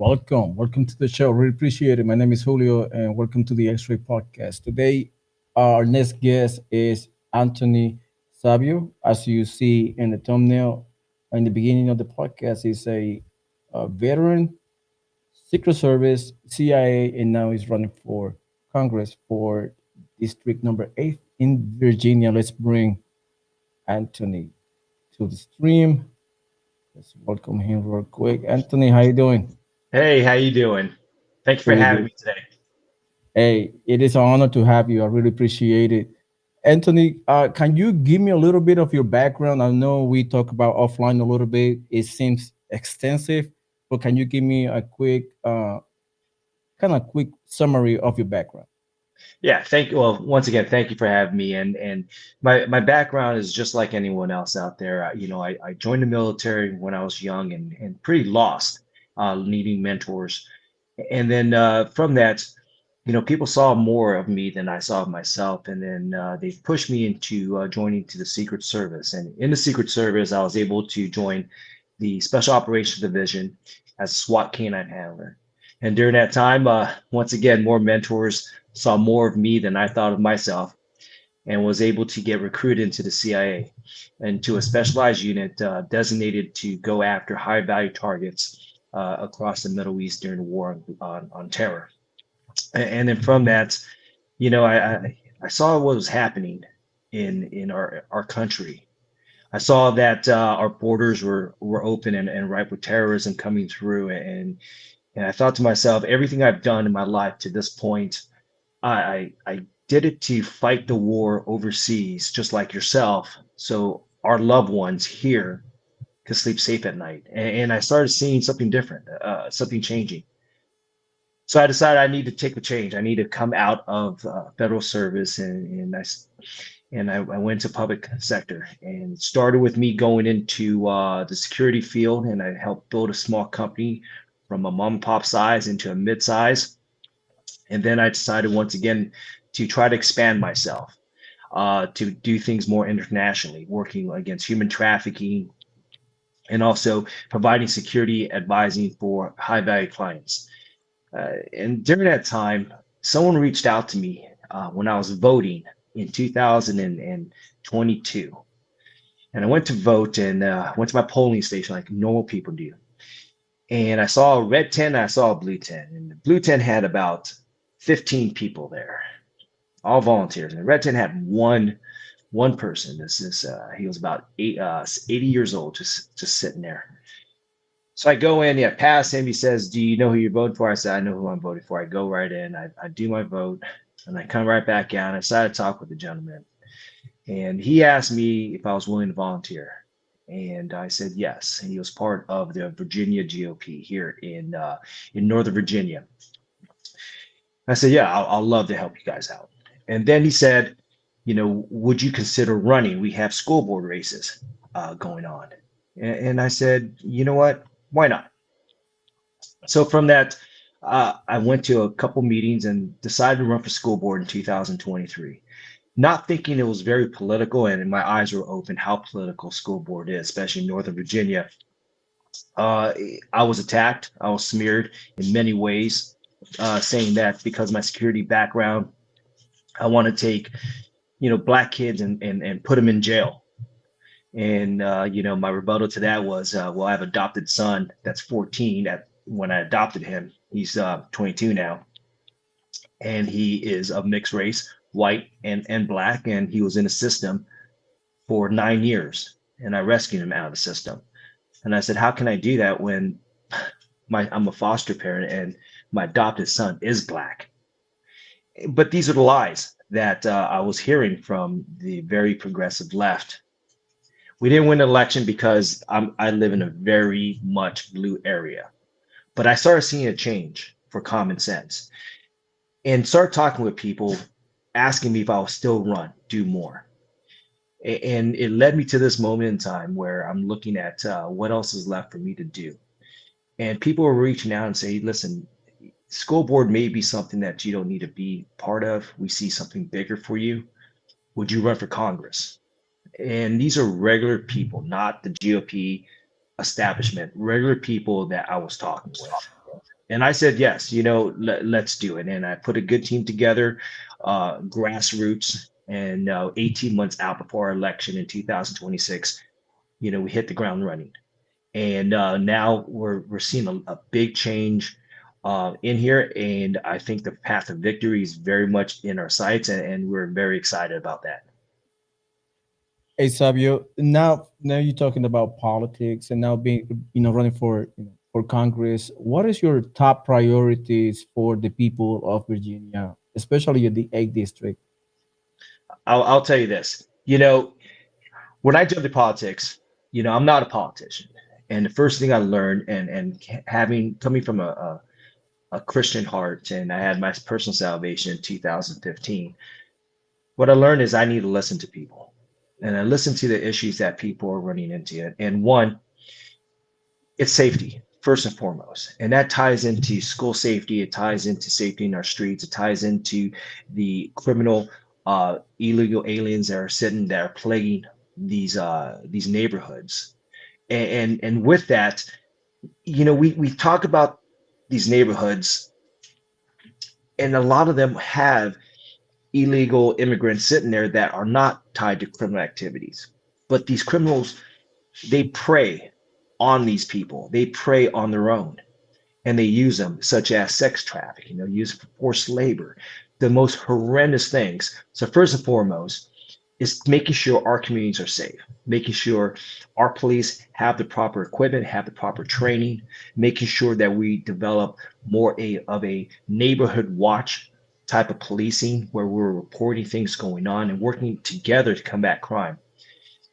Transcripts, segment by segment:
Welcome to the show. Really appreciate it. My name is Julio, and welcome to the X-Ray Podcast. Today, our next guest is Anthony Sabio. As you see in the thumbnail, in the beginning of the podcast, he's a veteran, Secret Service, CIA, and now he's running for Congress for District Number 8 in Virginia. Let's bring Anthony to the stream. Let's welcome him real quick. Anthony, how you doing? Hey, how you doing? Thank you for Pretty having good. me today. Hey, it is an honor to have you. I really appreciate it. Anthony, can you give me a little bit of your background? I know we talk about offline a little bit. It seems extensive, but can you give me a quick summary of your background? Yeah, thank you. Well, once again, thank you for having me. And my background is just like anyone else out there. I joined the military when I was young and pretty lost, needing mentors. And then from that, people saw more of me than I saw of myself. And then they pushed me into joining to the Secret Service. And in the Secret Service, I was able to join the Special Operations Division as a SWAT canine handler. And during that time, once again, more mentors saw more of me than I thought of myself and was able to get recruited into the CIA and to a specialized unit designated to go after high value targets across the Middle East during the war on terror. And then from that, I saw what was happening in our country. I saw that our borders were open and ripe with terrorism coming through, and I thought to myself, everything I've done in my life to this point, I did it to fight the war overseas, just like yourself, so our loved ones here could sleep safe at night. And I started seeing something different, something changing. So I decided I need to take a change. I need to come out of federal service, and I went to public sector, and it started with me going into the security field, and I helped build a small company from a mom and pop size into a mid size. And then I decided once again to try to expand myself, to do things more internationally, working against human trafficking and also providing security advising for high value clients. And during that time, someone reached out to me when I was voting in 2022. And I went to vote and went to my polling station like normal people do. And I saw a red tent, I saw a blue tent. And the blue tent had about 15 people there, all volunteers. And the red tent had one person. He was about 80 years old, just sitting there. So I go in, yeah, pass him. He says, "Do you know who you're voting for?" I said, "I know who I'm voting for." I go right in, I do my vote, and I come right back out. And I decided to talk with the gentleman, and he asked me if I was willing to volunteer, and I said yes. And he was part of the Virginia GOP here in Northern Virginia. I said, "Yeah, I'll love to help you guys out." And then he said, "Would you consider running? We have school board races going on." And I said, "You know what? Why not?" So from that, I went to a couple meetings and decided to run for school board in 2023, not thinking it was very political, and my eyes were open how political school board is, especially in Northern Virginia. Uh, I was attacked. I was smeared in many ways, saying that because of my security background, I want to take, black kids and put them in jail. And my rebuttal to that was, well, I have adopted son that's 14. At when I adopted him, he's 22 now, and he is of mixed race, white and black, and he was in the system for 9 years, and I rescued him out of the system. And I said, how can I do that when I'm a foster parent and my adopted son is black? But these are the lies that I was hearing from the very progressive left. We didn't win the election because I live in a very much blue area. But I started seeing a change for common sense and started talking with people, asking me if I will still run, do more. And it led me to this moment in time where I'm looking at what else is left for me to do. And people are reaching out and say, listen, school board may be something that you don't need to be part of. We see something bigger for you. Would you run for Congress? And these are regular people, not the GOP establishment, regular people that I was talking with. And I said, yes, let's do it. And I put a good team together, grassroots, and 18 months out before our election in 2026, we hit the ground running. And now we're seeing a big change in here. And I think the path of victory is very much in our sights, and we're very excited about that. Hey Sabio, now you're talking about politics and now being running for for Congress. What is your top priorities for the people of Virginia, especially in the 8th district? I'll tell you this. When I jumped into politics, I'm not a politician. And the first thing I learned, and having coming from a Christian heart, and I had my personal salvation in 2015, what I learned is I need to listen to people. And I listen to the issues that people are running into. And one, it's safety, first and foremost. And that ties into school safety, it ties into safety in our streets, it ties into the criminal illegal aliens that are plaguing these neighborhoods. And with that, we talk about these neighborhoods, and a lot of them have illegal immigrants sitting there that are not tied to criminal activities. But these criminals, they prey on these people. They prey on their own, and they use them, such as sex trafficking, use for forced labor, the most horrendous things. So first and foremost is making sure our communities are safe, making sure our police have the proper equipment, have the proper training, making sure that we develop more of a neighborhood watch type of policing where we're reporting things going on and working together to combat crime.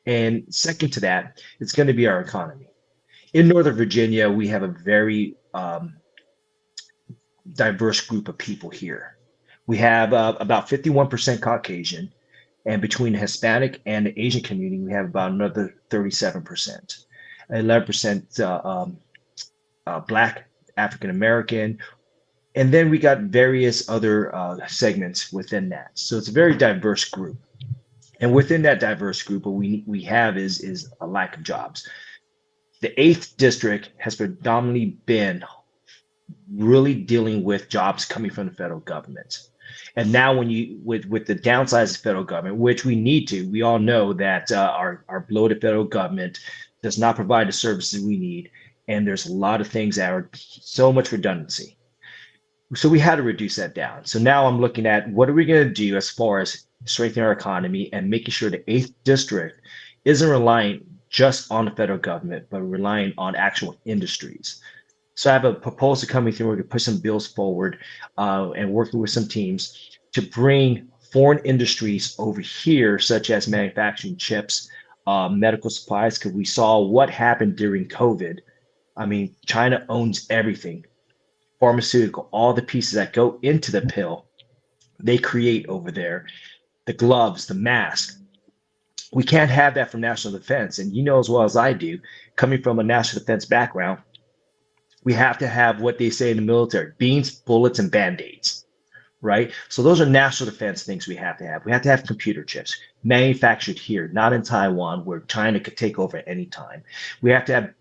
And second to that, it's going to be our economy. In Northern Virginia, we have a very diverse group of people here. We have about 51% Caucasian, and between the Hispanic and the Asian community, we have about another 37%, 11% Black, African American, and then we got various other segments within that. So it's a very diverse group. And within that diverse group, what we have is a lack of jobs. The 8th district has predominantly been really dealing with jobs coming from the federal government. And now, when you with the downsides of the federal government, which we need to, we all know that our bloated federal government does not provide the services we need, and there's a lot of things that are so much redundancy. So we had to reduce that down. So now I'm looking at what are we going to do as far as strengthening our economy and making sure the 8th district isn't relying just on the federal government, but relying on actual industries. So I have a proposal coming through. We're going to push some bills forward and working with some teams to bring foreign industries over here, such as manufacturing chips, medical supplies, because we saw what happened during COVID. I mean, China owns everything, pharmaceutical, all the pieces that go into the pill, they create over there, the gloves, the mask. We can't have that from national defense. And you know as well as I do, coming from a national defense background, we have to have what they say in the military: beans, bullets, and band-aids, right? So those are national defense things we have to have. We have to have computer chips manufactured here, not in Taiwan, where China could take over at any time. We have to have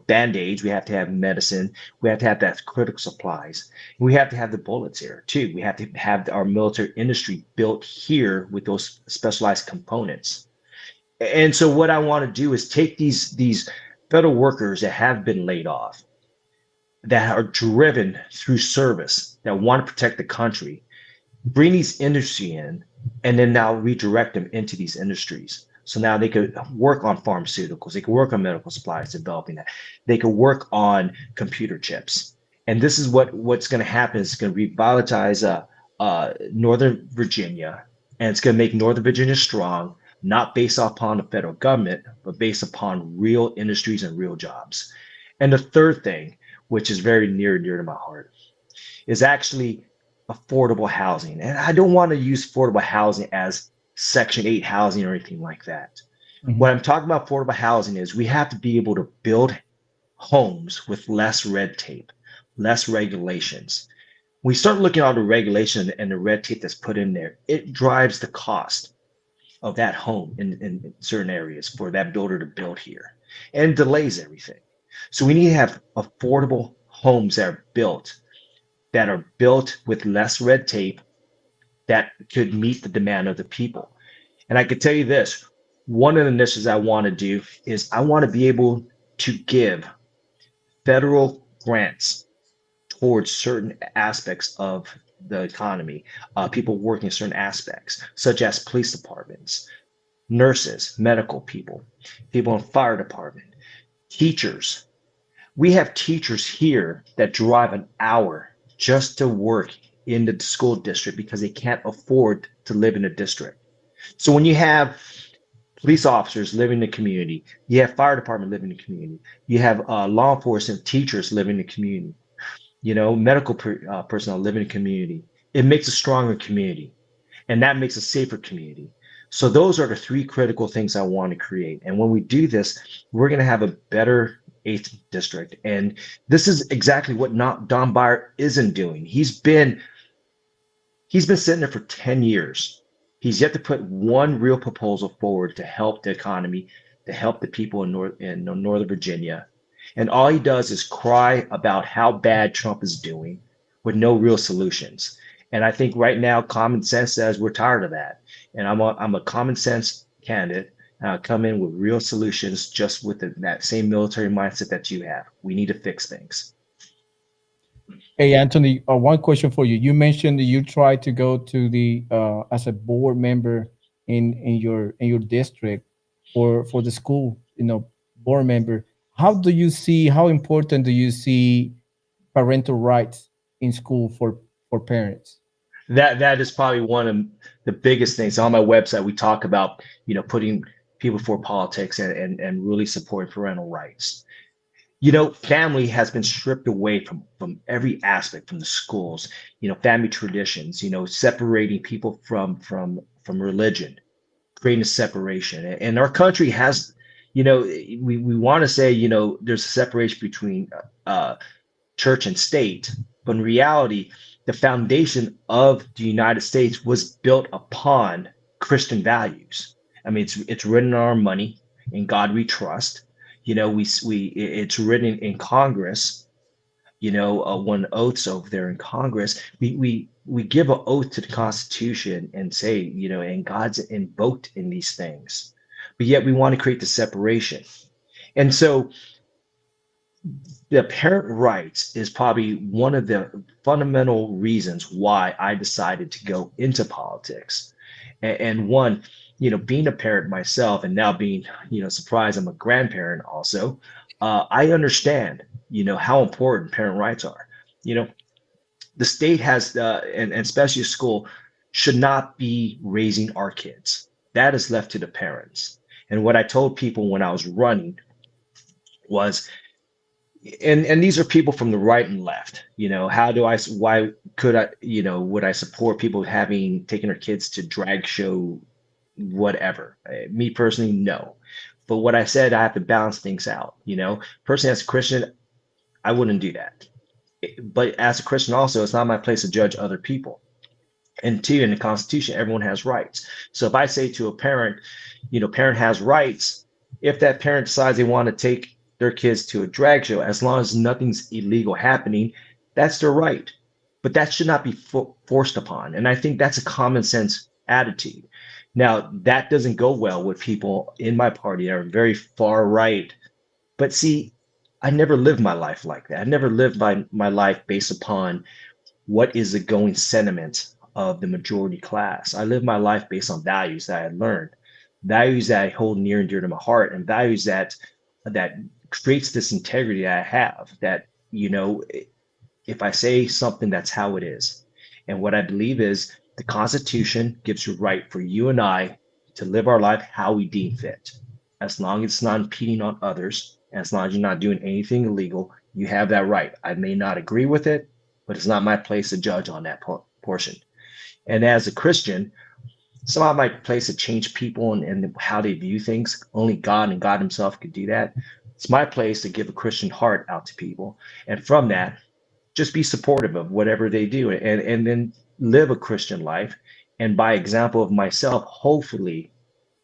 band-aids. We have to have medicine. We have to have that critical supplies. We have to have the bullets here too. We have to have our military industry built here with those specialized components. And so what I want to do is take these federal workers that have been laid off, that are driven through service, that want to protect the country, bring these industry in, and then now redirect them into these industries. So now they could work on pharmaceuticals, they could work on medical supplies, developing that. They could work on computer chips. And this is what's going to happen. Is going to revitalize Northern Virginia, and it's going to make Northern Virginia strong, not based upon the federal government, but based upon real industries and real jobs. And the third thing, which is very near and dear to my heart, is actually affordable housing. And I don't want to use affordable housing as Section 8 housing or anything like that. Mhm. What I'm talking about affordable housing is we have to be able to build homes with less red tape, less regulations. We start looking at all the regulation and the red tape that's put in there, it drives the cost of that home in certain areas for that builder to build here and delays everything. So we need to have affordable homes that are built with less red tape that could meet the demand of the people. And I can tell you this, one of the initiatives I want to do is I want to be able to give federal grants towards certain aspects of the economy, people working in certain aspects, such as police departments, nurses, medical people, people in fire department, teachers. We have teachers here that drive an hour just to work in the school district because they can't afford to live in a district. So when you have police officers living in the community, you have fire department living in the community, you have law enforcement teachers living in the community, medical personnel living in the community. It makes a stronger community, and that makes a safer community. So those are the three critical things I want to create. And when we do this, we're going to have a better eighth district. And this is exactly what not Don Byer isn't doing. He's been sitting there for 10 years. He's yet to put one real proposal forward to help the economy, to help the people in Northern Virginia. And all he does is cry about how bad Trump is doing with no real solutions. And I think right now, common sense says we're tired of that. And I'm a common sense candidate. Come in with real solutions, just with that same military mindset that you have. We need to fix things. Hey, Anthony, one question for you. You mentioned that you try to go to the as a board member in your district for the school, board member. How important do you see parental rights in school for parents? That is probably one of the biggest things. On my website, we talk about, putting people for politics and really supporting parental rights. Family has been stripped away from every aspect, from the schools, family traditions, separating people from religion, creating a separation. And our country has, we want to say, there's a separation between church and state, but in reality, the foundation of the United States was built upon Christian values. I mean, it's written in our money. In God we trust. It's written in Congress. When oaths over there in Congress, we give an oath to the Constitution and say, and God's invoked in these things, but yet we want to create the separation. And so the parent rights is probably one of the fundamental reasons why I decided to go into politics. And one, being a parent myself, and now being, surprised I'm a grandparent also, I understand, how important parent rights are. You know, the state has, and especially school, should not be raising our kids. That is left to the parents. And what I told people when I was running was, and these are people from the right and left. Why could I, would I support people having taken their kids to drag show, whatever? Me personally, no. But what I said, I have to balance things out. Personally, as a Christian, I wouldn't do that. But as a Christian, also, it's not my place to judge other people. And two, in the Constitution, everyone has rights. So if I say to a parent, parent has rights, if that parent decides they want to take their kids to a drag show, as long as nothing's illegal happening, that's their right. But that should not be forced upon. And I think that's a common sense attitude. Now, that doesn't go well with people in my party that are very far right. But see, I never lived my life like that. I never lived my life based upon what is the going sentiment of the majority class. I live my life based on values that I learned, values that I hold near and dear to my heart, and values that creates this integrity that I have. That if I say something, that's how it is. And what I believe is the Constitution gives you right for you and I to live our life how we deem fit, as long as it's not impeding on others, and as long as you're not doing anything illegal. You have that right. I may not agree with it, but it's not my place to judge on that portion. And as a Christian, it's not my place to change people and how they view things. Only God and God Himself could do that. It's my place to give a Christian heart out to people. And from that, just be supportive of whatever they do, and then live a Christian life. And by example of myself, hopefully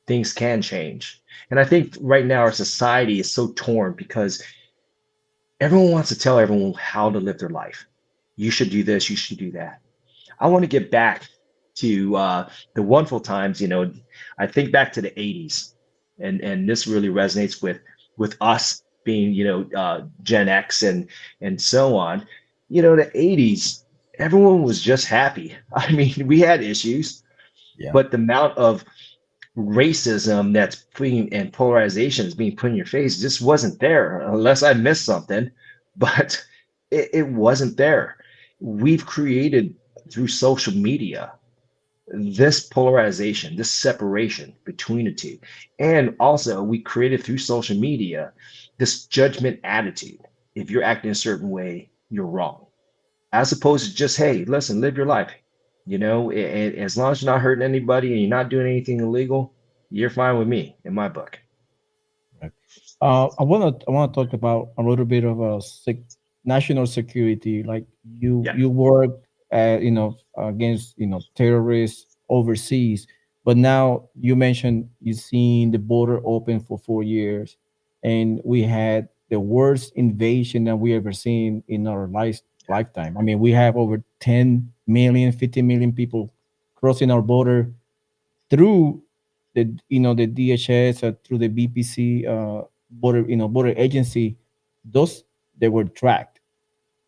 things can change. And I think right now our society is so torn because Everyone wants to tell everyone how to live their life. You should do this, you should do that. I want to get back to the wonderful times. I think back to the '80s, and this really resonates with us being Gen X and so on. The '80s, everyone was just happy. I mean, we had issues, Yeah. but the amount of racism that's putting and polarization is being put in your face just wasn't there, unless I missed something. But it wasn't there. We've created through social media this polarization, this separation between the two. And also, we created through social media this judgment attitude. If you're acting a certain way, you're wrong. As opposed to just, hey, listen, live your life. As long as you're not hurting anybody and you're not doing anything illegal, you're fine with me in my book. Right. I wanna talk about a little bit of national security. Like you Yeah. you work against terrorists overseas, but now you mentioned you seen the border open for 4 years, and we had the worst invasion that we ever seen in our lifetime. I mean, we have over 10 million, 50 million people crossing our border through the DHS, through the BPC, border agency. Those, they were tracked.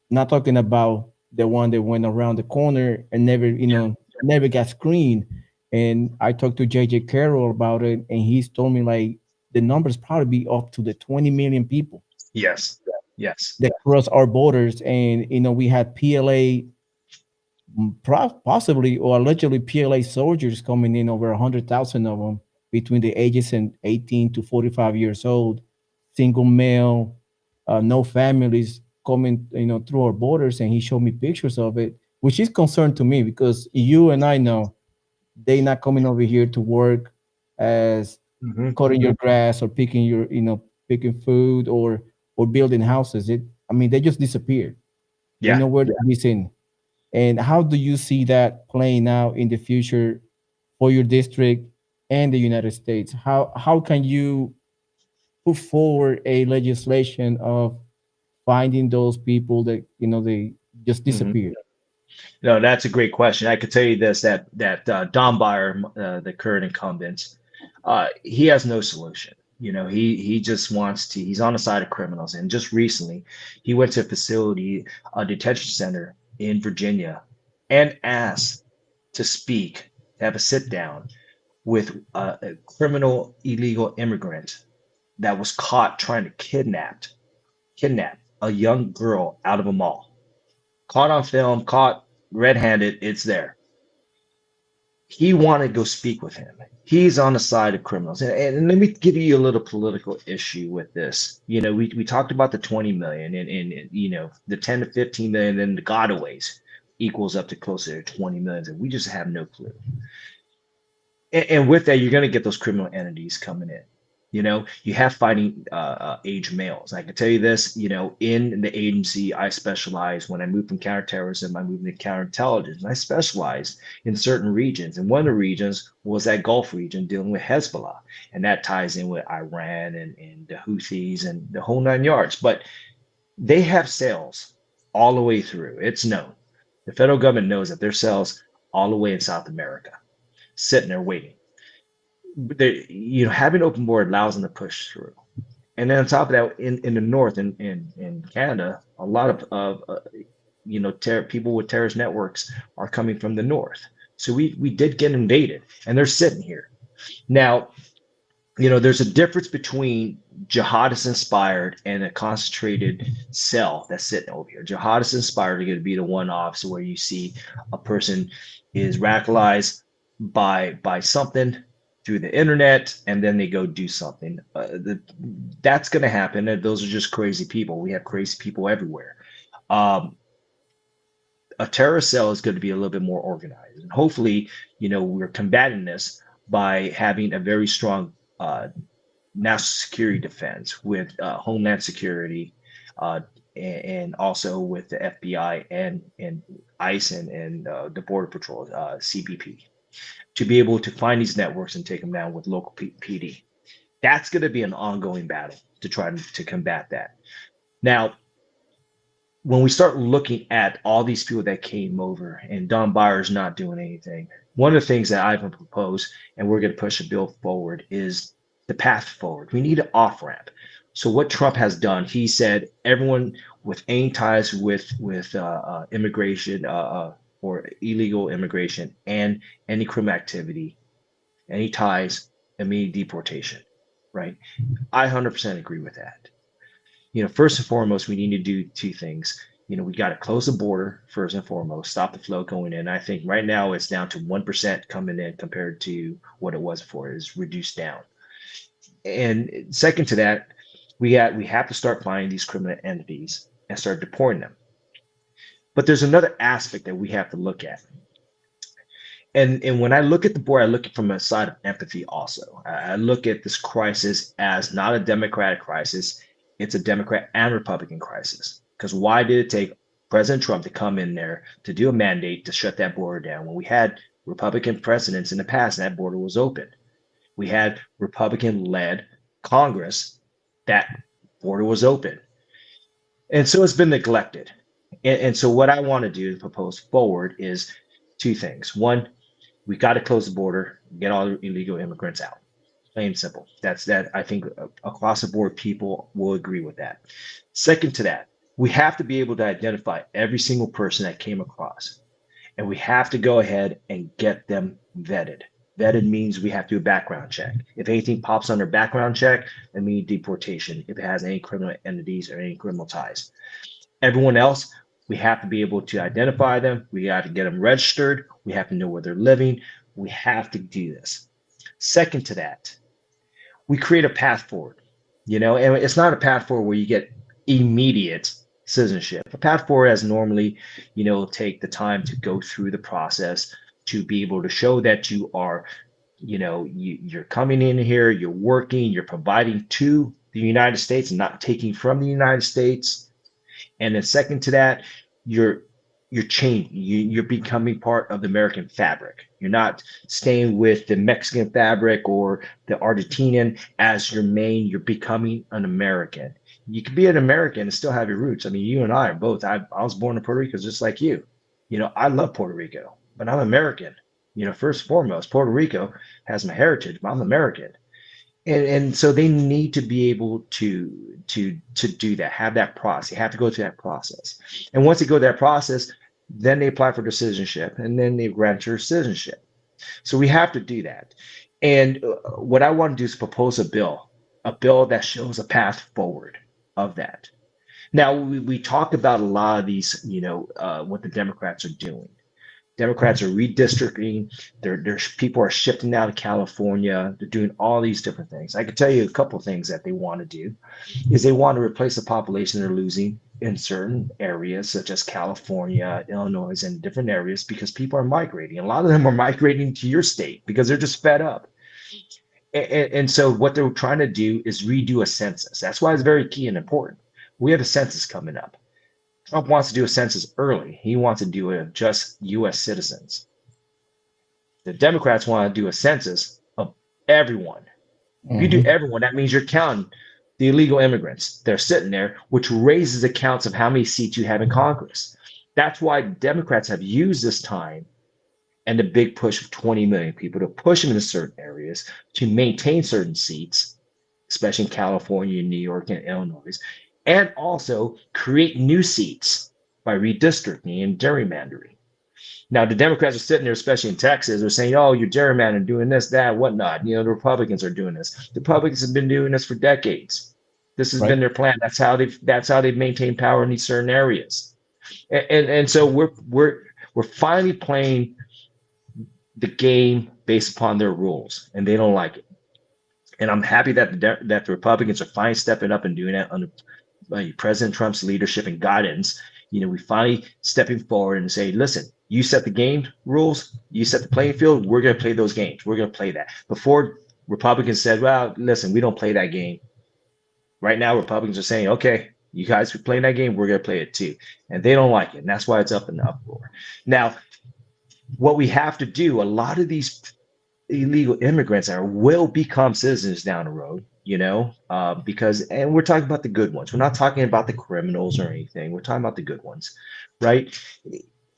Not talking about the one that went around the corner and never got screened. And I talked to JJ Carroll about it, and he's told me like the numbers probably be up to the 20 million people Yes. Yes. that cross our borders. And we had PLA, possibly or allegedly PLA soldiers coming in, over 100,000 of them, between the ages and 18 to 45 years old, single male, no families, coming through our borders. And he showed me pictures of it, which is concern to me, because you and I know they not coming over here to work as Hmm. cutting your grass, or picking food, or building houses. I mean, they just disappeared. They Yeah. know where they're missing. And how do you see that playing out in the future for your district and the United States? How can you put forward a legislation of finding those people that they just Hmm. disappeared? No, that's a great question. I could tell you this, that Don Beyer, the current incumbent, he has no solution. He just wants to. He's on the side of criminals, and just recently, he went to a facility, a detention center in Virginia, and asked to speak, to have a sit down with a criminal illegal immigrant that was caught trying to kidnap a young girl out of a mall. Caught on film, caught red-handed. It's there. He wanted to go speak with him. He's on the side of criminals. And let me give you a little political issue with this. We talked about the 20 million, and the 10 to 15 million, and then the gotaways equals up to closer to 20 million. And we just have no clue. And with that, you're going to get those criminal entities coming in. You have fighting age males. I can tell you this, in the agency, I specialize. When I moved from counterterrorism, I moved into counterintelligence. And I specialized in certain regions. And one of the regions was that Gulf region dealing with Hezbollah. And that ties in with Iran and the Houthis and the whole nine yards. But they have cells all the way through. It's known. The federal government knows that there's cells all the way in South America, sitting there waiting. Having open board allows them to push through. And then on top of that, in the north, in Canada, a lot of people with terrorist networks are coming from the north. So we did get invaded, and they're sitting here now. There's a difference between jihadist inspired and a concentrated cell that's sitting over here. Jihadist inspired are going to be the one-offs where you see a person is radicalized by something through the internet, and then they go do something. That's going to happen. Those are just crazy people. We have crazy people everywhere. Um, a terrorist cell is going to be a little bit more organized, and hopefully, we're combating this by having a very strong national security defense with Homeland Security, uh, and also with the FBI and ICE and the Border Patrol, CBP, to be able to find these networks and take them down with local PD. That's going to be an ongoing battle to try to combat that. Now, when we start looking at all these people that came over and Don Byers not doing anything, one of the things that I've proposed, and we're going to push a bill forward, is the path forward. We need an off ramp. So what Trump has done, he said everyone with any ties with immigration or illegal immigration and any criminal activity, any ties, immediate deportation. Right? I 100% agree with that. First and foremost, we need to do two things. We got to close the border first and foremost, stop the flow going in. I think right now it's down to 1% coming in compared to what it was before. It's reduced down. And second to that, we have to start finding these criminal entities and start deporting them. But there's another aspect that we have to look at. And when I look at the board, I look at it from a side of empathy also. I look at this crisis as not a Democratic crisis, it's a Democrat and Republican crisis. Because why did it take President Trump to come in there to do a mandate to shut that border down when we had Republican presidents in the past and that border was open? We had Republican-led Congress, that border was open. And so it's been neglected. And so what I want to do to propose forward is two things. One, we got to close the border, get all the illegal immigrants out. Plain and simple. That's that. I think across the board, people will agree with that. Second to that, we have to be able to identify every single person that came across, and we have to go ahead and get them vetted. Vetted means we have to do a background check. If anything pops under background check, that means deportation. If it has any criminal entities or any criminal ties. Everyone else, we have to be able to identify them. We have to get them registered. We have to know where they're living. We have to do this. Second to that, we create a path forward, and it's not a path forward where you get immediate citizenship. A path forward has normally, take the time to go through the process to be able to show that you are, you're coming in here, you're working, you're providing to the United States and not taking from the United States. And then second to that, you're changing. You're becoming part of the American fabric. You're not staying with the Mexican fabric or the Argentinian as your main. You're becoming an American. You can be an American and still have your roots. I mean, you and I are both. I was born in Puerto Rico just like you. I love Puerto Rico, but I'm American. First and foremost, Puerto Rico has my heritage, but I'm American. And so they need to be able to do that, have that process. You have to go through that process. And once they go through that process, then they apply for their citizenship and then they grant your citizenship. So we have to do that. And what I want to do is propose a bill that shows a path forward of that. Now, we talk about a lot of these, what the Democrats are doing. Democrats are redistricting. There's people are shifting out of California. They're doing all these different things. I can tell you a couple of things that they want to do is they want to replace the population they're losing in certain areas, such as California, Illinois, and different areas, because people are migrating. A lot of them are migrating to your state because they're just fed up. And so what they're trying to do is redo a census. That's why it's very key and important. We have a census coming up. Trump wants to do a census early. He wants to do it of just U.S. citizens. The Democrats want to do a census of everyone. If you do Mm-hmm. everyone, that means you're counting the illegal immigrants. They're sitting there, which raises the counts of how many seats you have in Congress. That's why Democrats have used this time and the big push of 20 million people to push them into certain areas to maintain certain seats, especially in California, New York, and Illinois, and also create new seats by redistricting and gerrymandering. Now, the Democrats are sitting there, especially in Texas, are saying, oh, you're gerrymandering, doing this, that, whatnot. The Republicans are doing this. The Republicans have been doing this for decades. This has been Right. their plan. That's how they've maintained power in these certain areas. And so we're finally playing the game based upon their rules, and they don't like it. And I'm happy that the Republicans are finally stepping up and doing that under President Trump's leadership and guidance. We finally stepping forward and say, listen, you set the game rules, you set the playing field. We're going to play those games. We're going to play that. Before, Republicans said, well, listen, we don't play that game. Right now, Republicans are saying, okay, you guys are playing that game. We're going to play it too. And they don't like it. And that's why it's up in the uproar. Now, what we have to do, a lot of these illegal immigrants will become citizens down the road. because, and we're talking about the good ones. We're not talking about the criminals or anything. We're talking about the good ones, right?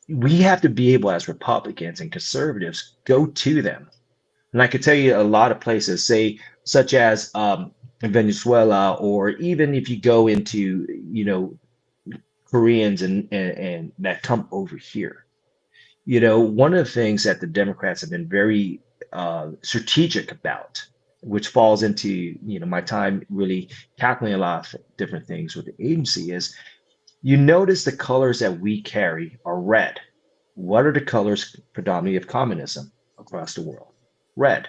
We have to be able, as Republicans and conservatives, go to them. And I could tell you a lot of places, say, such as in Venezuela, or even if you go into, Koreans and that come over here. One of the things that the Democrats have been very strategic about, which falls into my time really tackling a lot of different things with the agency, is you notice the colors that we carry are red. What are the colors predominantly of communism across the world? Red.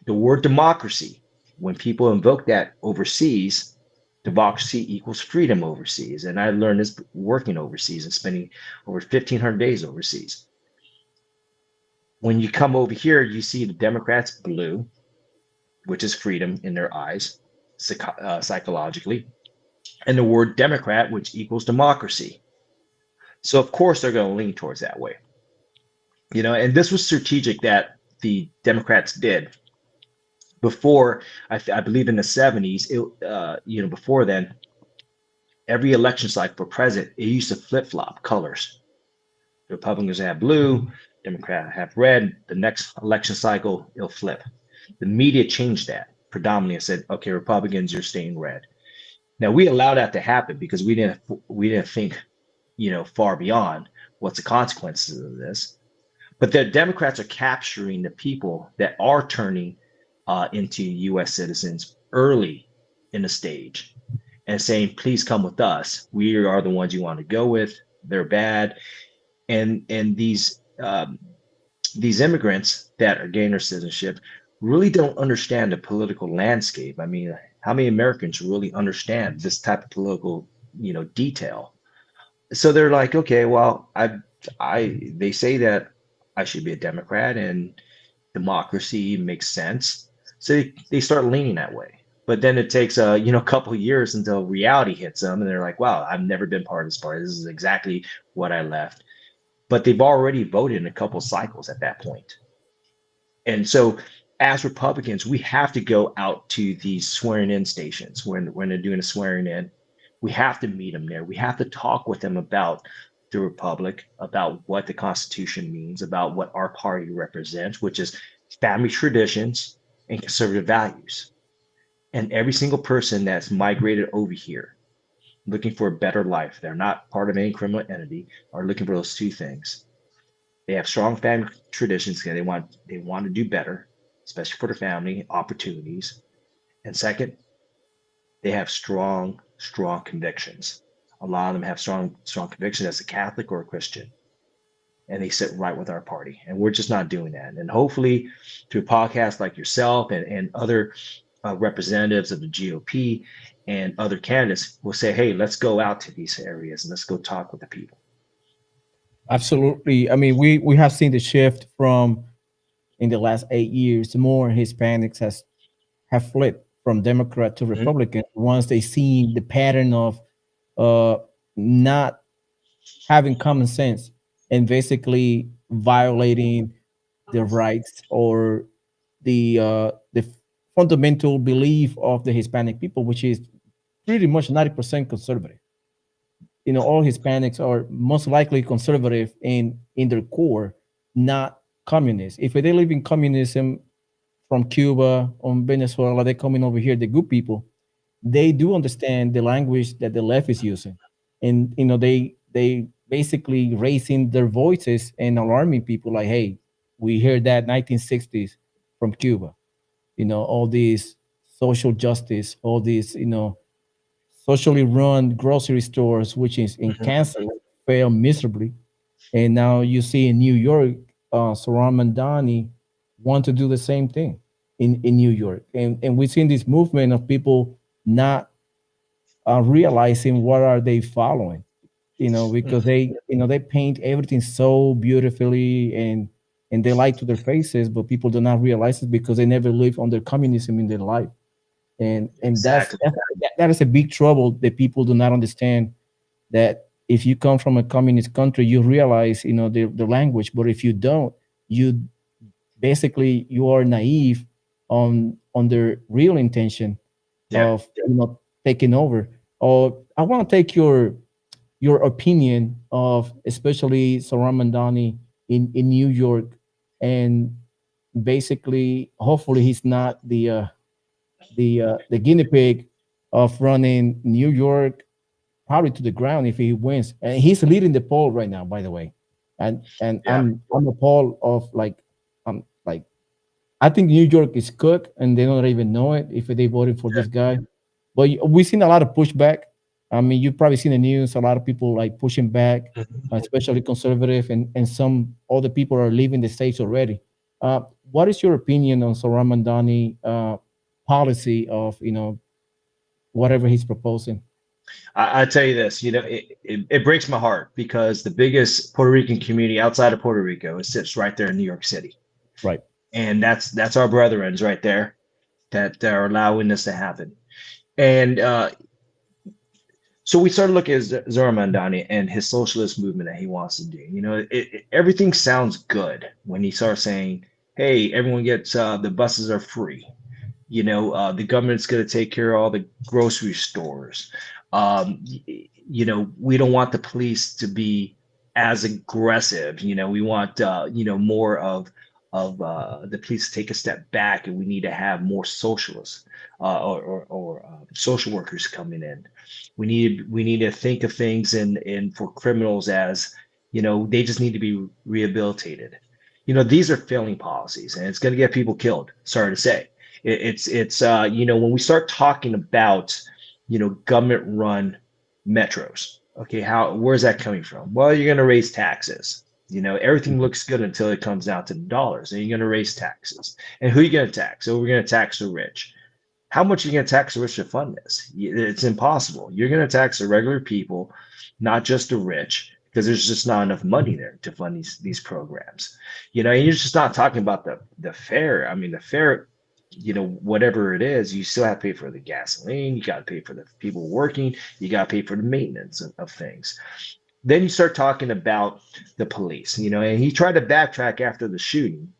The word democracy, when people invoke that overseas, democracy equals freedom overseas. And I learned this working overseas and spending over 1,500 days overseas. When you come over here, you see the Democrats blue, which is freedom in their eyes, psychologically, and the word Democrat, which equals democracy. So, of course, they're going to lean towards that way. And this was strategic that the Democrats did before, I believe in the 70s, before then, every election cycle for president, it used to flip flop colors. The Republicans have blue, Democrats have red. The next election cycle, it'll flip. The media changed that predominantly and said, okay, Republicans, you're staying red. Now we allowed that to happen because we didn't think, far beyond what's the consequences of this. But the Democrats are capturing the people that are turning into U.S. citizens early in the stage and saying, please come with us. We are the ones you want to go with. They're bad. And these immigrants that are gaining their citizenship really don't understand the political landscape. I mean, how many Americans really understand this type of political, detail? So they're like, okay, well, they say that I should be a Democrat and democracy makes sense. So they start leaning that way. But then it takes a couple of years until reality hits them, and they're like, wow, I've never been part of this party. This is exactly what I left. But they've already voted in a couple of cycles at that point. And so, as Republicans, we have to go out to these swearing in stations when they're doing a swearing in. We have to meet them there. We have to talk with them about the Republic, about what the Constitution means, about what our party represents, which is family traditions and conservative values. And every single person that's migrated over here looking for a better life, they're not part of any criminal entity, are looking for those two things. They have strong family traditions because they want to do better, especially for their family, opportunities. And second, they have strong convictions. A lot of them have strong convictions as a Catholic or a Christian, and they sit right with our party. And we're just not doing that. And hopefully, through podcasts like yourself and other representatives of the GOP and other candidates, will say, hey, let's go out to these areas and let's go talk with the people. Absolutely. I mean, we have seen the shift from in the last 8 years. More Hispanics has have flipped from Democrat to Mhm. Republican once they see the pattern of uh, not having common sense and basically violating the rights or the fundamental belief of the Hispanic people, which is pretty much 90% conservative. All Hispanics are most likely conservative in their core, not communist. If they live in communism from Cuba or Venezuela, they're coming over here, the good people, they do understand the language that the left is using. And they basically raising their voices and alarming people like, hey, we heard that 1960s from Cuba, all these social justice, all these, socially run grocery stores, which is in Mhm. Kansas, fail miserably. And now you see in New York, Saram Mandani want to do the same thing in New York. And we've seen this movement of people not realizing what are they following, because Mhm. they paint everything so beautifully and they lie to their faces, but people do not realize it because they never lived under communism in their life. And Exactly. that is a big trouble that people do not understand, that if you come from a communist country, you realize, the language, but if you don't, you basically you are naive on on their real intention Yeah. of taking over. Or I want to take your opinion of especially Saram Mandani in New York, and basically, hopefully, he's not the guinea pig of running New York probably to the ground if he wins. And he's leading the poll right now, by the way. And Yeah. I'm appalled of like I think New York is cooked and they don't even know it if they voted for Yeah. this guy. But we've seen a lot of pushback. I mean, you've probably seen the news. A lot of people like pushing back, Mhm. especially conservative, and some other people are leaving the states already. What is your opinion on Sohran Mandani policy of whatever he's proposing? I tell you this, it breaks my heart because the biggest Puerto Rican community outside of Puerto Rico, it sits right there in New York City, Right. and that's our brethrens right there that are allowing this to happen. And so we started looking at Zoran Mandani and his socialist movement that he wants to do. Everything sounds good when he starts saying, "Hey, everyone gets the buses are free. The government's going to take care of all the grocery stores. We don't want the police to be as aggressive. We want more of the police to take a step back, and we need to have more socialists or social workers coming in. We need to think of things in for criminals as they just need to be rehabilitated. These are failing policies, and it's going to get people killed. Sorry to say. It's when we start talking about government run metros. Okay, where's that coming from? Well, you're going to raise taxes. Everything looks good until it comes down to the dollars, and you're going to raise taxes. And who are you going to tax? So we're going to tax the rich. How much are you going to tax the rich to fund this? It's impossible. You're going to tax the regular people, not just the rich, because there's just not enough money there to fund these programs. And you're just not talking about the fare. I mean, the fare, whatever it is, you still have to pay for the gasoline. You got to pay for the people working. You got to pay for the maintenance of things. Then you start talking about the police. And he tried to backtrack after the shooting,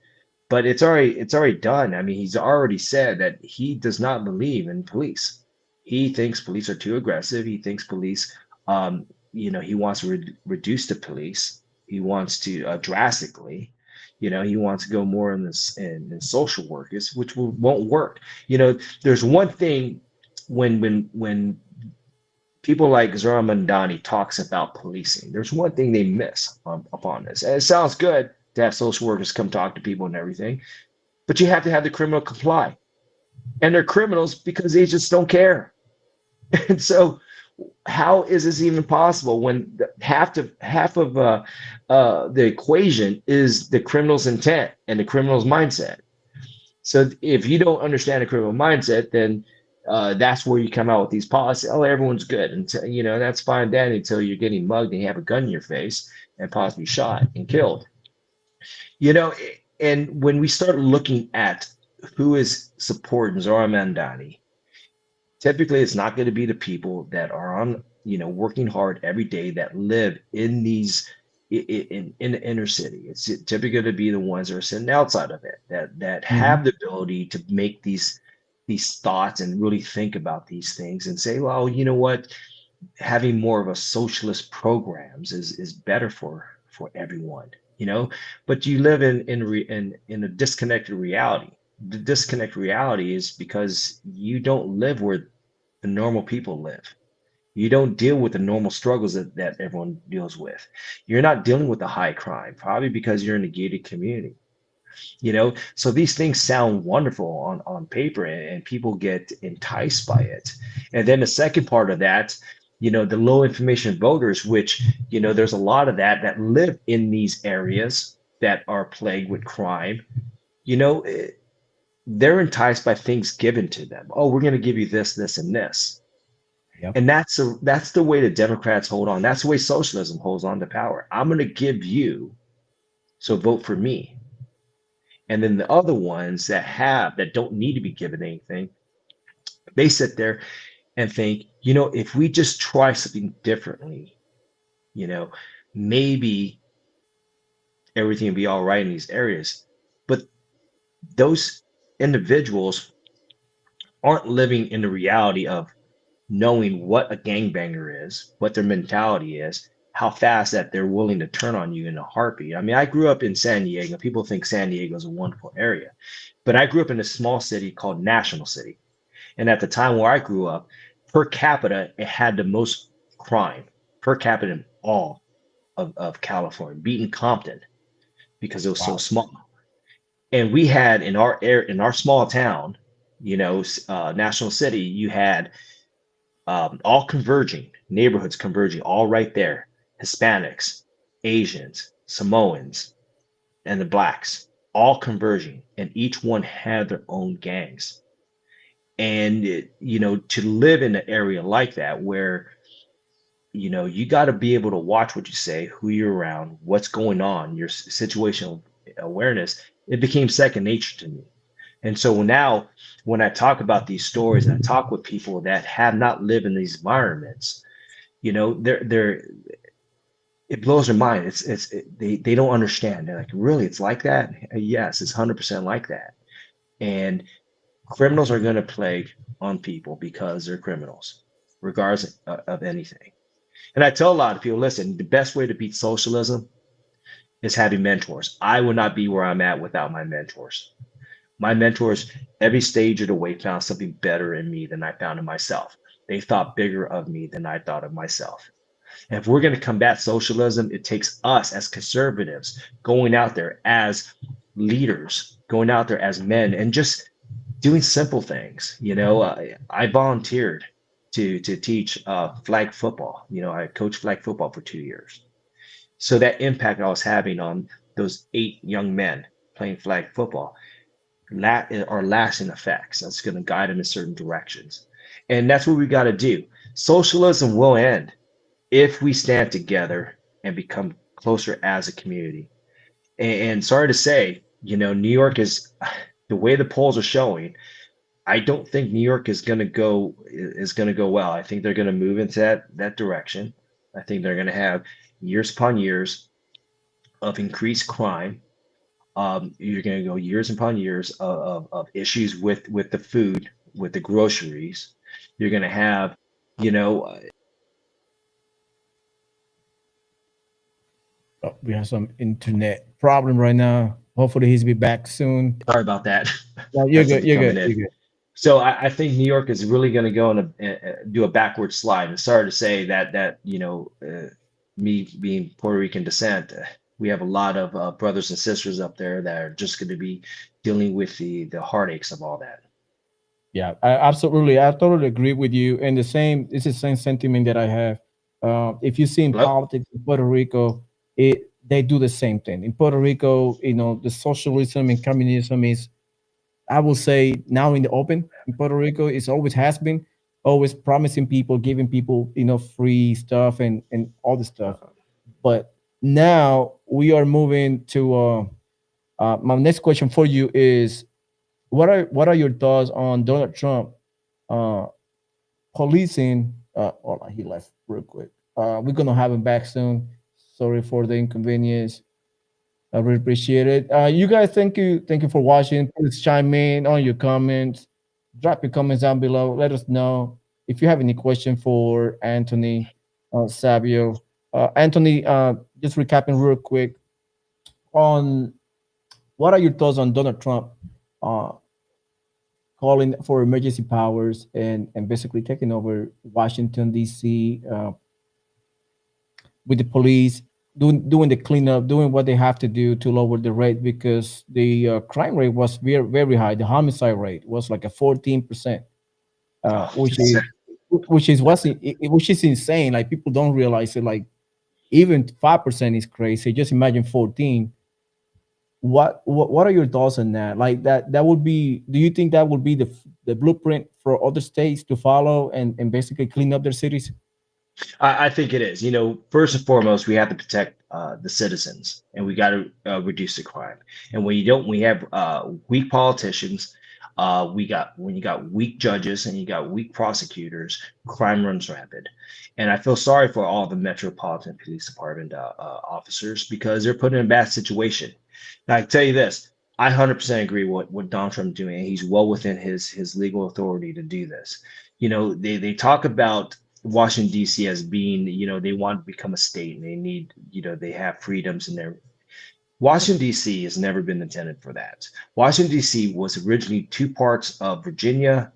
but it's already done. I mean, he's already said that he does not believe in police. He thinks police are too aggressive. He thinks police, he wants to reduce the police. He wants to drastically, he wants to go more in this in social workers, which won't work. There's one thing when people like Zoran Mandani talks about policing. There's one thing they miss upon this. And it sounds good to have social workers come talk to people and everything, but you have to have the criminal comply. And they're criminals because they just don't care. And so how is this even possible when half of the equation is the criminal's intent and the criminal's mindset? So if you don't understand the criminal mindset, then that's where you come out with these policies. Oh, everyone's good, and that's fine then until you're getting mugged and you have a gun in your face and possibly shot and killed. You know, and when we start looking at who is supporting Zora Mandani, typically it's not going to be the people that are on, working hard every day that live in these in the inner city. It's typically going to be the ones that are sitting outside of it that have Mhm. the ability to make these thoughts and really think about these things and say, well, you know what, having more of a socialist programs is better for everyone, but you live in a disconnected reality. The disconnected reality is because you don't live where the normal people live. You don't deal with the normal struggles that everyone deals with. You're not dealing with the high crime, probably because you're in a gated community. So these things sound wonderful on paper, and people get enticed by it. And then the second part of that, the low information voters, which there's a lot of that live in these areas that are plagued with crime. you know eh, they're enticed by things given to them. Oh, we're going to give you this and this. Yep. And that's the way the Democrats hold on. That's the way socialism holds on to power. I'm going to give you, so vote for me. And then the other ones that don't need to be given anything, they sit there and think, if we just try something differently, you know, maybe everything will be all right in these areas. But those individuals aren't living in the reality of knowing what a gangbanger is, what their mentality is, how fast that they're willing to turn on you in a heartbeat. I mean, I grew up in San Diego. People think San Diego is a wonderful area, but I grew up in a small city called National City. And at the time where I grew up, per capita, it had the most crime per capita in all of California, beating Compton because it was so Wow. small. And we had in our air in our small town, National City, you had all converging, neighborhoods converging, all right there. Hispanics, Asians, Samoans, and the blacks, all converging, and each one had their own gangs. And to live in an area like that, where you got to be able to watch what you say, who you're around, what's going on, your situational awareness, it became second nature to me. And so now, when I talk about these stories and I talk with people that have not lived in these environments, they're it blows their mind. They don't understand. They're like, really, it's like that? Yes, it's 100% like that. And criminals are going to plague on people because they're criminals, regardless of anything. And I tell a lot of people, listen, the best way to beat socialism is having mentors. I would not be where I'm at without my mentors. My mentors, every stage of the way, found something better in me than I found in myself. They thought bigger of me than I thought of myself. And if we're going to combat socialism, it takes us as conservatives going out there as leaders, going out there as men, and just doing simple things. I volunteered to teach flag football. I coached flag football for 2 years. So that impact I was having on those 8 young men playing flag football are lasting effects. That's going to guide them in certain directions. And that's what we got to do. Socialism will end if we stand together and become closer as a community. And sorry to say, New York is the way the polls are showing. I don't think New York is going to go well. I think they're going to move into that direction. I think they're going to have years upon years of increased crime. You're going to go years upon years of issues with the food, with the groceries. You're going to have, you know, Oh, we have some internet problem right now. Hopefully, he's be back soon. sorry about that. No, you're Had good. something You're coming good. in. You're good. So I think New York is really going to go and do a backward slide. And sorry to say that me being Puerto Rican descent, we have a lot of brothers and sisters up there that are just going to be dealing with the heartaches of all that. Yeah, absolutely. I totally agree with you. And the same, it's the same sentiment that I have. If you see in Hello? politics in Puerto Rico, they do the same thing. In Puerto Rico, the socialism and communism is, I will say, now in the open. In Puerto Rico, it's always has been, always promising people, giving people, free stuff and all the stuff. But now we are moving to. My next question for you is, what are your thoughts on Donald Trump uh, policing? Hold on, he left real quick. We're gonna have him back soon. Sorry for the inconvenience. I really appreciate it. You guys, thank you for watching. Please chime in on your comments. Drop your comments down below. Let us know if you have any question for Anthony, Sabio. Anthony, just recapping real quick on what are your thoughts on Donald Trump uh, calling for emergency powers and basically taking over Washington D.C. With the police doing the cleanup, doing what they have to do to lower the rate because the crime rate was very high. The homicide rate was like a 14%, Oh, which it's is which is insane. Like people don't realize it. Like even 5% is crazy. Just imagine 14. What are your thoughts on that? Like that would be. Do you think that would be the blueprint for other states to follow and basically clean up their cities? I think it is. First and foremost, we have to protect the citizens, and we got to reduce the crime. And we have weak politicians. When you got weak judges and you got weak prosecutors, crime runs rapid. And I feel sorry for all the Metropolitan Police Department officers because they're put in a bad situation. Now, I can tell you this. I 100% agree what Donald Trump doing. He's well within his legal authority to do this. They talk about Washington D.C. as being, they want to become a state and they need, they have freedoms in there. Washington D.C. has never been intended for that. Washington D.C. was originally two parts of Virginia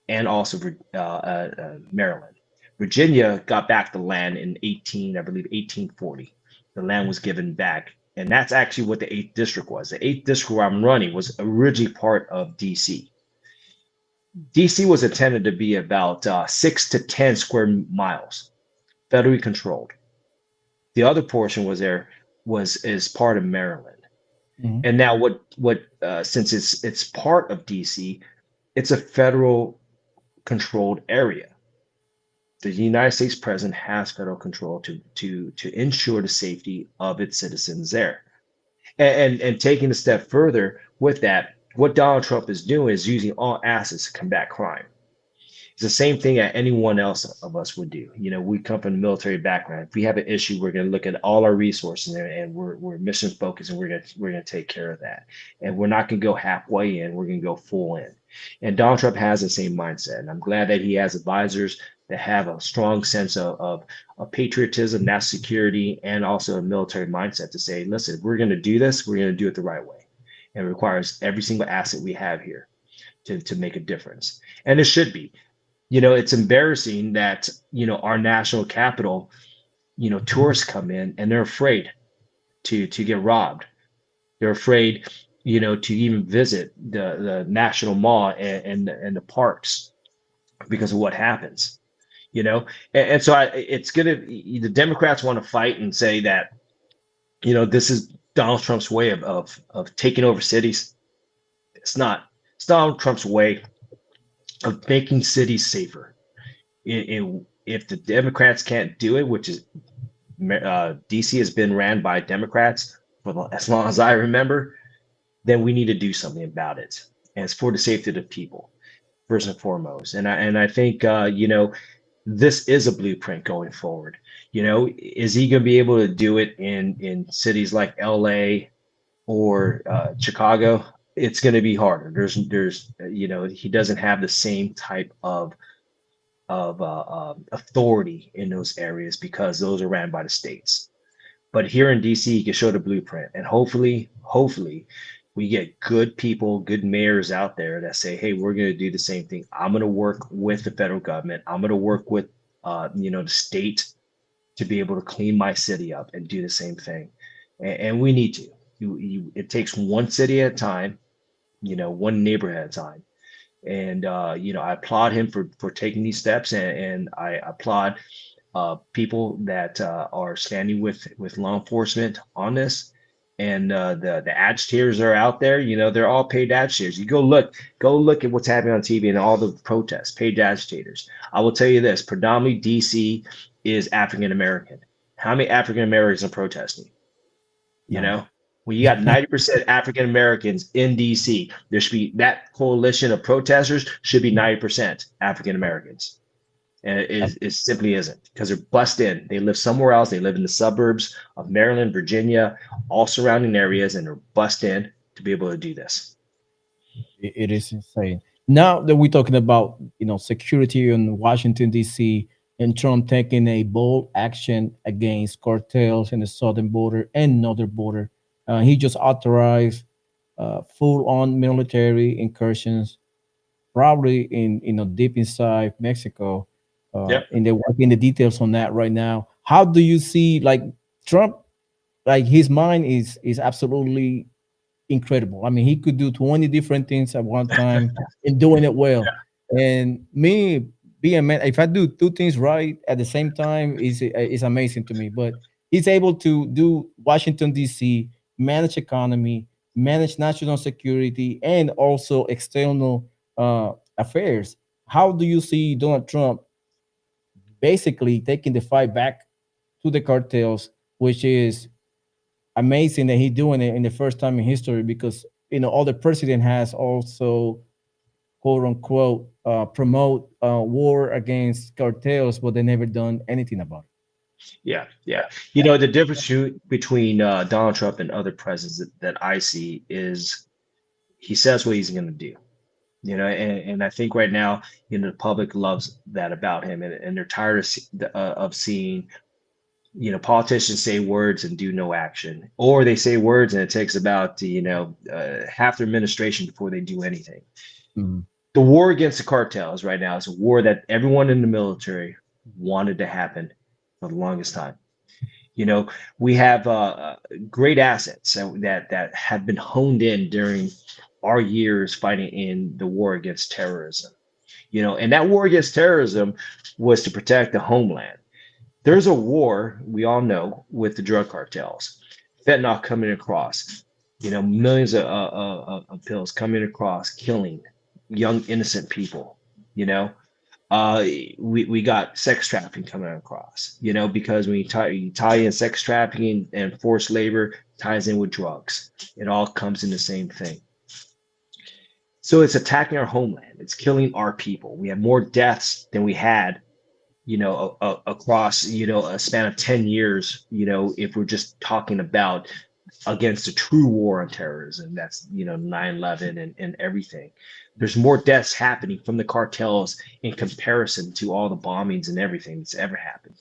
and also Maryland. Virginia got back the land in 18, I believe 1840. The land was given back, and that's actually what the eighth district was. The eighth district where I'm running was originally part of DC. DC was intended to be about 6 to 10 square miles, federally controlled. The other portion was there was is part of Maryland. Mhm. And now what since it's part of DC, it's a federal controlled area. The United States president has federal control to ensure the safety of its citizens there. And taking a step further with that, what Donald Trump is doing is using all assets to combat crime. It's the same thing that anyone else of us would do. We come from a military background. If we have an issue, we're going to look at all our resources and we're mission focused and we're going to take care of that. And we're not going to go halfway in. We're going to go full in. And Donald Trump has the same mindset. And I'm glad that he has advisors that have a strong sense of patriotism, national security, and also a military mindset to say, listen, if we're going to do this, we're going to do it the right way. And it requires every single asset we have here to make a difference. And it should be. It's embarrassing that, our national capital, tourists come in and they're afraid to get robbed. They're afraid, to even visit the national mall and the parks because of what happens, you know? And so the Democrats want to fight and say that, this is Donald Trump's way of taking over cities. It's not. It's Donald Trump's way of making cities safer. If the Democrats can't do it, which is DC has been ran by Democrats for as long as I remember, then we need to do something about it. And it's for the safety of the people, first and foremost. And I think this is a blueprint going forward. Is he going to be able to do it in cities like LA or Chicago? It's going to be harder. There's he doesn't have the same type of authority in those areas because those are ran by the states. But here in DC, you can show the blueprint, and hopefully, we get good people, good mayors out there that say, "Hey, we're going to do the same thing. I'm going to work with the federal government. I'm going to work with, the state to be able to clean my city up and do the same thing." And we need to. It takes one city at a time, one neighborhood at a time. And I applaud him for taking these steps, and I applaud people that are standing with law enforcement on this. And the agitators are out there. They're all paid agitators. You go look at what's happening on TV and all the protests. Paid agitators. I will tell you this: predominantly DC is African American. How many African Americans are protesting? You No. know, when you got 90% African Americans in DC, there should be that coalition of protesters should be 90% African Americans. And it simply isn't because they're bussed in. They live somewhere else. They live in the suburbs of Maryland, Virginia, all surrounding areas, and they're bussed in to be able to do this. It is insane. Now that we're talking about security in Washington D.C. and Trump taking a bold action against cartels in the southern border and northern border, he just authorized full-on military incursions, probably in deep inside Mexico. Yep. And they're working the details on that right now. How do you see like Trump? Like his mind is absolutely incredible. I mean, he could do 20 different things at one time and doing it well. And me being a man, if I do two things right at the same time, is amazing to me. But he's able to do Washington D.C., manage economy, manage national security, and also external affairs. How do you see Donald Trump basically taking the fight back to the cartels, which is amazing that he's doing it in the first time in history because other president has also quote unquote promote war against cartels, but they never done anything about it. Yeah, yeah. The difference between Donald Trump and other presidents that I see is He says what he's going to do. And I think right now, the public loves that about him, and they're tired of seeing, politicians say words and do no action, or they say words and it takes about, half their administration before they do anything. Mhm. The war against the cartels right now is a war that everyone in the military wanted to happen for the longest time. You know, we have great assets that have been honed in during our years fighting in the war against terrorism. And that war against terrorism was to protect the homeland. There's a war we all know with the drug cartels, fentanyl coming across, millions of pills coming across, killing young innocent people. You know, we got sex trafficking coming across. Because when you tie in sex trafficking and forced labor ties in with drugs, it all comes in the same thing. So it's attacking our homeland. It's killing our people. We have more deaths than we had across, a span of 10 years, if we're just talking about against a true war on terrorism, that's, 9/11 and everything. There's more deaths happening from the cartels in comparison to all the bombings and everything that's ever happened.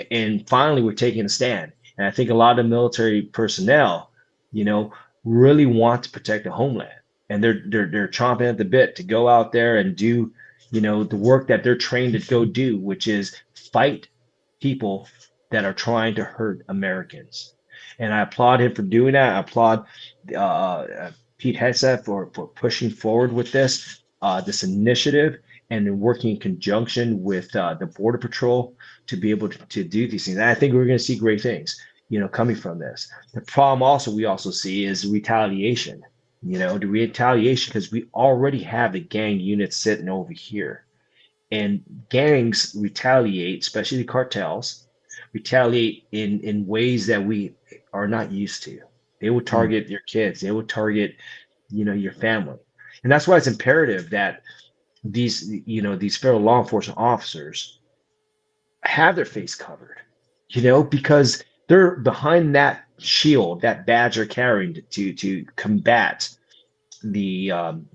And finally, we're taking a stand. And I think a lot of military personnel, you know, really want to protect the homeland, and they're chomping at the bit to go out there and do, the work that they're trained to go do, which is fight people that are trying to hurt Americans. And I applaud him for doing that. I applaud Pete Hegseth for pushing forward with this initiative, and then working in conjunction with the Border Patrol to be able to do these things. And I think we're going to see great things, coming from this. The problem also we also see is retaliation. The retaliation, because we already have the gang units sitting over here, and gangs retaliate, especially the cartels, retaliate in ways that we are not used to. They will Mm. target your kids. They will target, your family, and that's why it's imperative that these federal law enforcement officers have their face covered, because they're behind that shield, that badge they're carrying to the um,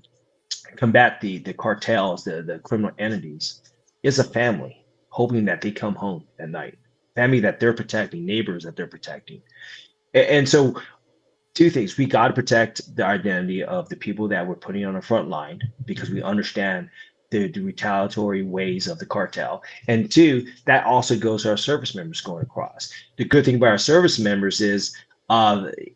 combat the cartels, the criminal entities, is a family hoping that they come home at night, family that they're protecting, neighbors that they're protecting. And so two things: we got to protect the identity of the people that we're putting on the front line, because we understand the retaliatory ways of the cartel. And two, that also goes to our service members going across. The good thing about our service members is,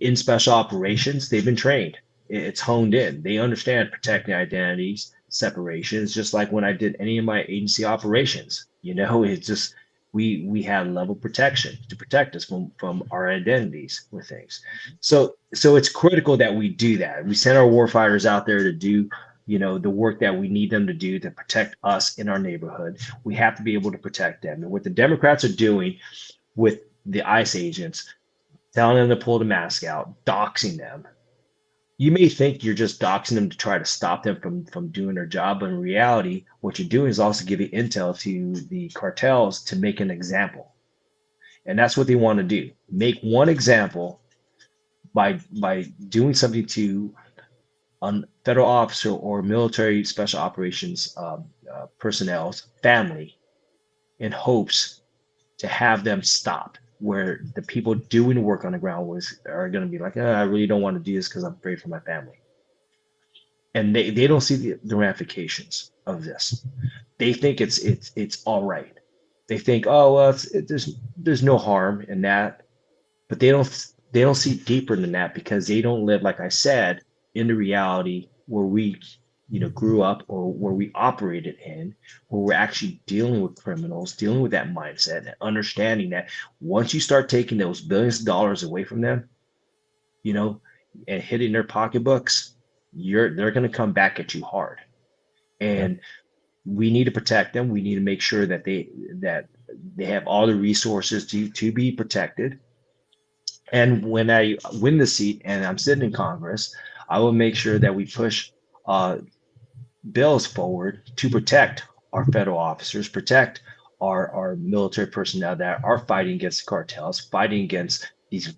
in special operations, they've been trained. It's honed in. They understand protecting identities, separations, just like when I did any of my agency operations. It's just we had level protection to protect us from our identities with things. So it's critical that we do that. We send our warfighters out there to do, the work that we need them to do to protect us in our neighborhood. We have to be able to protect them. And what the Democrats are doing with the ICE agents, telling them to pull the mask out, doxing them. You may think you're just doxing them to try to stop them from doing their job, but in reality, what you're doing is also giving intel to the cartels to make an example. And that's what they want to do. Make one example by doing something to a federal officer or military special operations personnel's family, in hopes to have them stop, where the people doing the work on the ground are going to be like, I really don't want to do this because I'm afraid for my family. And they don't see the ramifications of this. They think it's all right. They think, oh well, there's no harm in that, but they don't see deeper than that, because they don't live, like I said, in the reality where we grew up, or where we operated in, where we're actually dealing with criminals, dealing with that mindset, and understanding that once you start taking those billions of dollars away from them, you know and hitting their pocketbooks, they're going to come back at you hard. Yeah. And we need to protect them. We need to make sure that they have all the resources to be protected. And when I win the seat and I'm sitting in Congress, I will make sure that we push uh, bills forward to protect our federal officers, protect our military personnel that are fighting against the cartels, fighting against these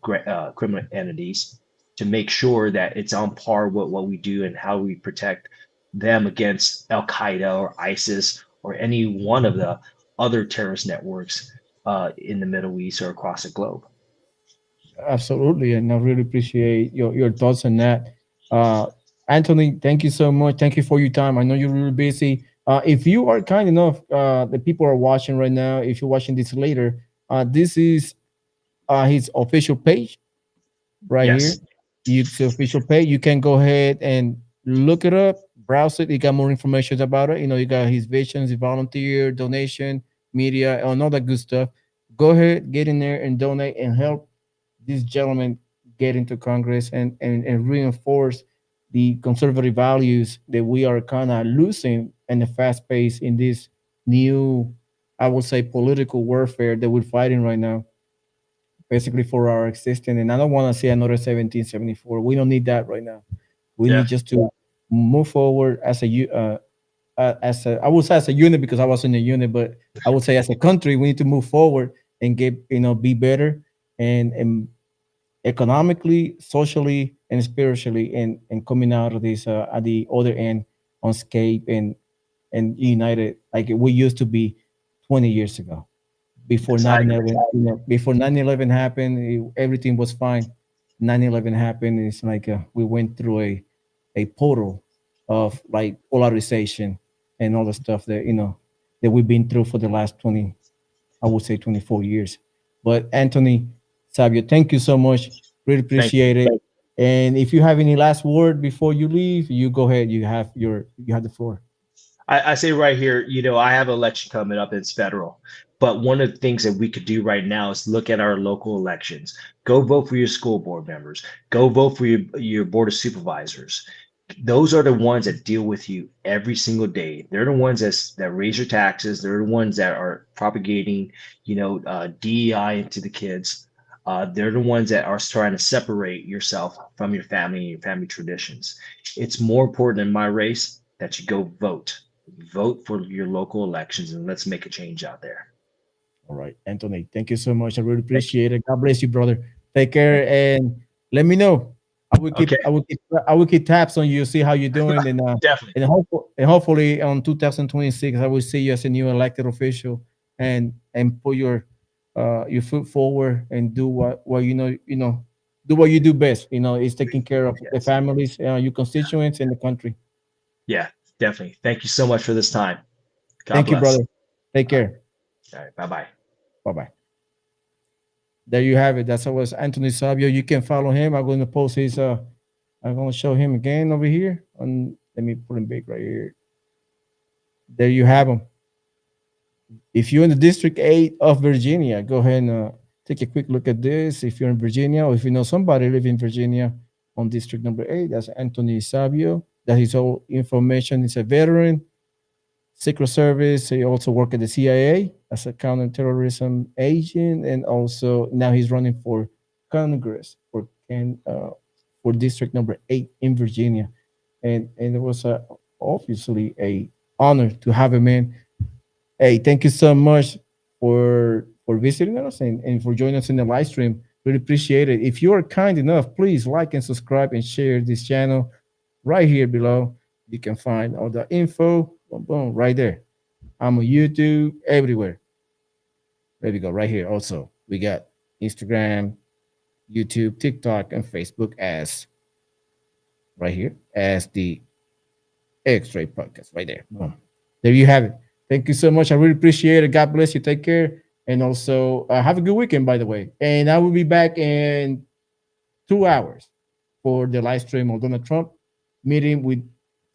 criminal entities. to make sure that it's on par with what we do and how we protect them against Al Qaeda or ISIS or any one of the other terrorist networks in the Middle East or across the globe. Absolutely, and I really appreciate your thoughts on that. Uh, Anthony, thank you so much. Thank you for your time. I know you're really busy. If you are kind enough, the people are watching right now. If you're watching this later, this is his official page right here. Yes, You see official page. You can go ahead and look it up, browse it. You got more information about it. You know, you got his visions, his volunteer, donation, media, and all that good stuff. Go ahead, get in there and donate and help these gentlemen get into Congress and reinforce the conservative values that we are kind of losing in the fast pace in this new, I would say, political warfare that we're fighting right now, basically for our existence. And I don't want to see another 1774. We don't need that right now. We yeah, need just to move forward as a, I would say as a unit because I was in a unit, but I would say as a country, we need to move forward and get, be better and economically, socially, and spiritually, and coming out of this at the other end unscathed and united like we used to be 20 years ago before yes, I agree. 9/11. You know, before 9/11 happened, everything was fine. 9/11 happened. It's like we went through a portal of like polarization and all the stuff that that we've been through for the last 20, I would say 24 years. But Anthony, Sabio, thank you so much. Really Thank you. appreciate it. And if you have any last word before you leave, you go ahead. You have the floor. I say right here, I have an election coming up. It's federal. But one of the things that we could do right now is look at our local elections. Go vote for your school board members. Go vote for your board of supervisors. Those are the ones that deal with you every single day. They're the ones that raise your taxes. They're the ones that are propagating, DEI into the kids. They're the ones that are trying to separate yourself from your family and your family traditions. It's more important in my race that you go vote. Vote for your local elections and let's make a change out there. All right, Anthony, thank you so much. I really Thank you. appreciate it. God bless you, brother. Take care Thank and let me know. I will you. Okay, keep I will keep I will keep tabs on you, see how you're doing, definitely. and hopefully on 2026 I will see you as a new elected official and put your foot forward and do what do what you do best. You know, is taking care of the Yes. families, your constituents, and the country. Yeah, definitely. Thank you so much for this time. God Thank you, bless. brother. Take All right. care. All right. Bye bye. Bye bye. There you have it. That's always Anthony Sabio. You can follow him. I'm going to post his. I'm going to show him again over here. On let me put him big right here. There you have him. If you're in the District 8 of Virginia, go ahead and take a quick look at this. If you're in Virginia, or if you know somebody living in Virginia on District number 8, that's Anthony Sabio. That is all information. He's a veteran, Secret Service. He also worked at the CIA as a counterterrorism agent, and also now he's running for Congress for District number 8 in Virginia. And it was obviously a honor to have him in. Hey, thank you so much for visiting us and for joining us in the live stream. Really appreciate it. If you are kind enough, please like and subscribe and share this channel right here below. You can find all the info, boom, boom, right there. I'm on YouTube, everywhere. There we go, right here. Also, we got Instagram, YouTube, TikTok, and Facebook as right here as the X-Ray Podcast, right there. Boom. There you have it. Thank you so much. I really appreciate it. God bless you. Take care. And also, have a good weekend, by the way. And I will be back in 2 hours for the live stream of Donald Trump meeting with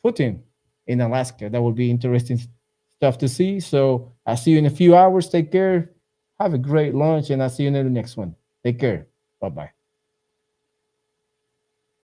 Putin in Alaska. That will be interesting stuff to see. So I'll see you in a few hours. Take care. Have a great lunch, and I'll see you in the next one. Take care. Bye bye.